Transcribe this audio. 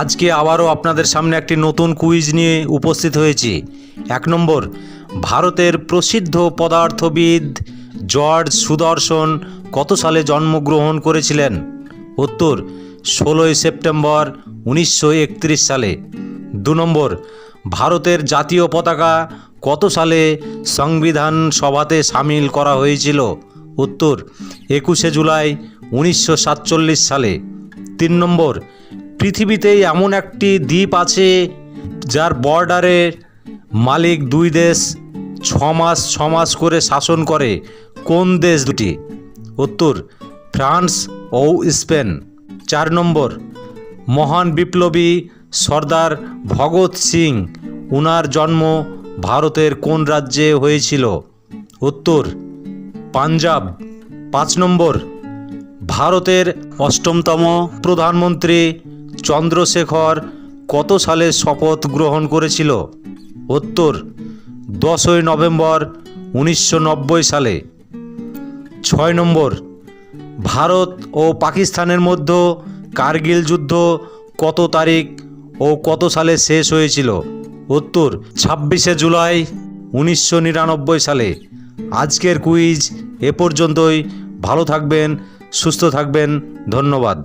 আজকে আবারও আপনাদের সামনে একটি নতুন কুইজ নিয়ে উপস্থিত হয়েছি। 1 নম্বর, ভারতের প্রসিদ্ধ পদার্থবিদ জর্জ সুদর্শন কত সালে জন্মগ্রহণ করেছিলেন? উত্তর 16 সেপ্টেম্বর 1931 সালে। 2 নম্বর, ভারতের জাতীয় পতাকা কত সালে সংবিধান সভাতে সামিল করা হয়েছিল? উত্তর 21 জুলাই 1947 সালে। 3 নম্বর, পৃথিবীতেই এমন একটি দ্বীপ আছে যার বর্ডারের মালিক দুই দেশ 6 মাস করে শাসন করে। কোন দেশ দুটি? উত্তর ফ্রান্স ও স্পেন। 4 নম্বর, মহান বিপ্লবী সর্দার ভগৎ সিং উনার জন্ম ভারতের কোন রাজ্যে হয়েছিল? উত্তর পাঞ্জাব। 5 নম্বর, ভারতের 8তম প্রধানমন্ত্রী চন্দ্রশেখর কত সালে শপথ গ্রহণ করেছিল? উত্তর 10 নভেম্বর 1990 সালে। 6 নম্বর, ভারত ও পাকিস্তানের মধ্যে কার্গিল যুদ্ধ কত তারিখ ও কত সালে শেষ হয়েছিল? উত্তর 26 জুলাই 1999 সালে। আজকের কুইজ এ পর্যন্তই। ভালো থাকবেন, সুস্থ থাকবেন। ধন্যবাদ।